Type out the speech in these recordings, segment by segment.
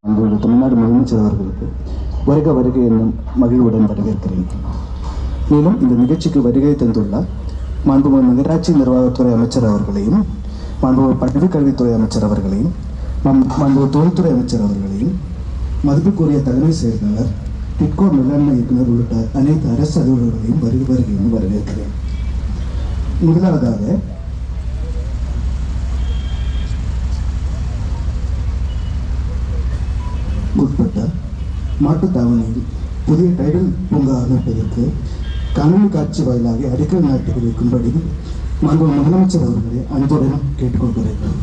அங்குள்ள தமிழ்நாடு முதலமைச்சர் அவர்களுக்கு வருக வருகை என்னும் மகிழ்வுடன் வரவேற்கிறேன். மேலும் இந்த நிகழ்ச்சிக்கு வருகை தந்துள்ள மாண்புமிகு நகராட்சி நிர்வாகத்துறை அமைச்சர் அவர்களையும், மாண்புமிகு பள்ளிக் கல்வித்துறை அமைச்சர் அவர்களையும், மாண்புமிகு தொழில்துறை அமைச்சர் அவர்களையும், மதிப்புக்குரிய தலைமை செயலாளர், டிட்கோ மேலாண்மை இயக்குனர் உள்ளிட்ட அனைத்து அரசு அலுவலர்களையும் வருக வருகை என வரவேற்கிறேன். முதலாவதாக உட்பட்ட மாட்டுத்தாவணியில் புதிய டைடல் பூங்கா அமைப்பதற்கு காணொலி காட்சி வாயிலாக அடிக்கல் நாட்டி வைக்கும்படி மாண்புமிகு முதலமைச்சர் அவர்களை அன்புடன் கேட்டுக்கொள்கிறேன்.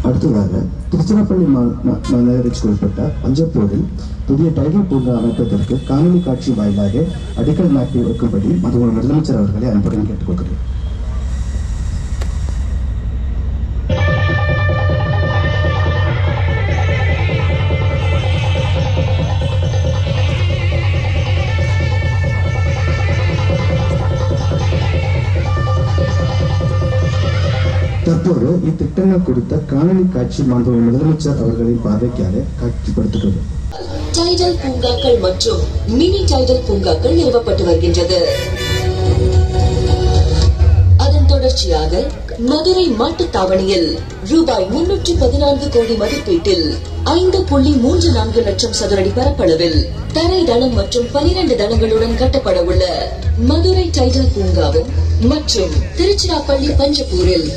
அடுத்ததாக திருச்சிராப்பள்ளி மாநகராட்சிக்கு உட்பட்ட பஞ்சப்பூரில் புதிய டைடல் பூங்கா அமைப்பதற்கு காணொலி காட்சி வாயிலாக அடிக்கல் நாட்டி வைக்கும்படி மாண்புமிகு முதலமைச்சர் அவர்களை அன்புடன் கேட்டுக்கொள்கிறேன். தற்போது இத்திட்டங்கள் குறித்த காணொலி காட்சி மாண்புமிகு முதலமைச்சர் அவர்களின் பார்வைக்காக காட்சிப்படுத்துகிறது. டைடல் பூங்காக்கள் மற்றும் மினி டைடல் பூங்காக்கள் நிறுவப்பட்டு வருகின்றது. அதன் தொடர்ச்சியாக மதுரை மாட்டுத்தாவணியில் ரூபாய் 314 கோடி மதிப்பீட்டில் 5.34 லட்சம் சதுரடி பரப்பளவில் தரை தளம் மற்றும் 12 தளங்களுடன் கட்டப்பட உள்ள மதுரை டைடல் பூங்காவும் மற்றும் திருச்சிராப்பள்ளி பஞ்சப்பூரில்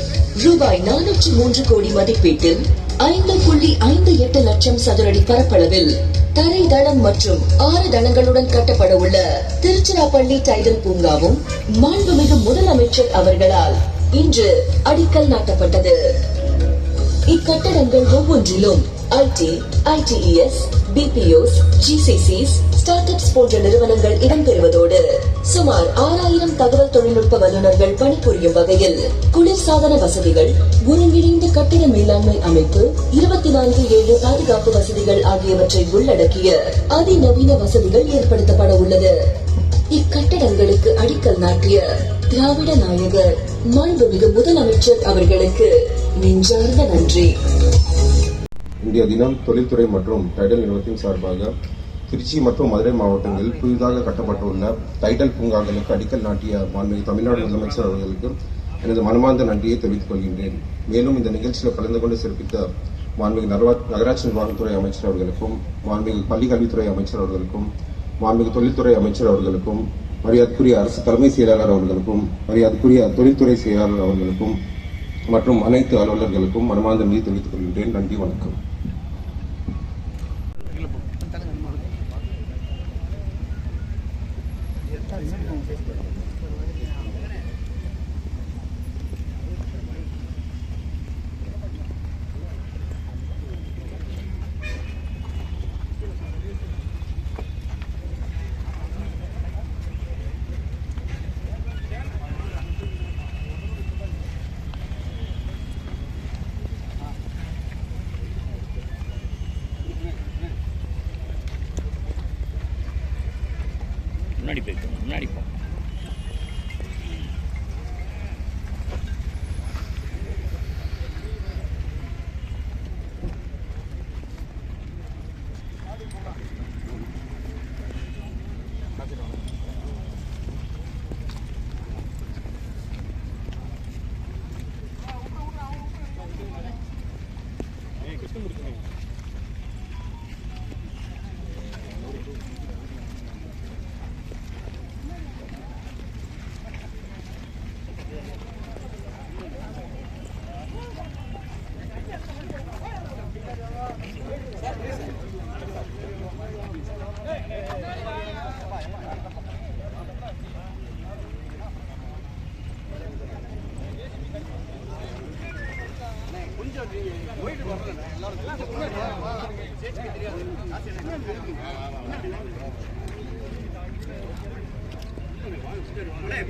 ரூபாய் 403 கோடி மதிப்பீட்டில் 5.58 லட்சம் சதுரடி பரப்பளவில் தரை தளம் மற்றும் 6 தளங்களுடன் கட்டப்பட உள்ள திருச்சிராப்பள்ளி டைடல் பூங்காவும் மாண்புமிகு முதலமைச்சர் அவர்களால் இன்று அடிக்கல் நாட்டப்பட்டது. இக்கட்டடங்கள் ஒவ்வொன்றிலும் IT, ITES, BPOs, GCCs, start-ups போன்ற நிறுவனங்கள் இடம்பெறுவதோடு சுமார் 6000 தகவல் தொழில்நுட்ப வல்லுநர்கள் பணிபுரியும் வகையில் குளிர்சாதன வசதிகள், ஒருங்கிணைந்த கட்டிட மேலாண்மை அமைப்பு, 24/7 பாதுகாப்பு வசதிகள் ஆகியவற்றை உள்ளடக்கிய அதிநவீன வசதிகள் ஏற்படுத்தப்பட உள்ளது. இக்கட்டடங்களுக்கு அடிக்கல் நாட்டிய திராவிட நாயகர் மாண்புமிகு முதலமைச்சர் அவர்களுக்கு நெஞ்சார்ந்த நன்றி. இந்திய தினம் தொழில்துறை மற்றும் டைடல் நிறுவனத்தின் சார்பாக திருச்சி மற்றும் மதுரை மாவட்டங்களில் புதிதாக கட்டப்பட்டுள்ள டைடல் பூங்காக்களுக்கு அடிக்கல் நாட்டிய மாண்புமிகு தமிழ்நாடு முதலமைச்சர் அவர்களுக்கு எனது மனமார்ந்த நன்றியை தெரிவித்துக் கொள்கின்றேன். மேலும் இந்த நிகழ்ச்சியில் கலந்து கொண்டு சிறப்பித்த மாண்புமிகு நகராட்சி நிர்வாகத்துறை அமைச்சர் அவர்களுக்கும், மாண்புமிகு பள்ளிக் கல்வித்துறை அமைச்சர் அவர்களுக்கும், மாண்புமிகு தொழில்துறை அமைச்சர் அவர்களுக்கும், மரியாதைக்குரிய அரசு தலைமை செயலாளர் அவர்களுக்கும், மரியாதைக்குரிய தொழில்துறை செயலாளர் அவர்களுக்கும் மற்றும் அனைத்து அலுவலர்களுக்கும் மனமார்ந்த நன்றி தெரிவித்துக் கொள்கின்றேன். நன்றி, வணக்கம். முன்னாடி போய்க்கணும், முன்னாடி போ.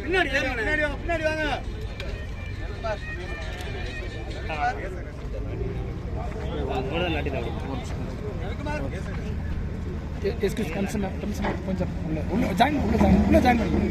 பின்னாடி வாங்க. எஸ்கியூஸ் கொஞ்சம் உள்ள ஜாயின் பண்ணி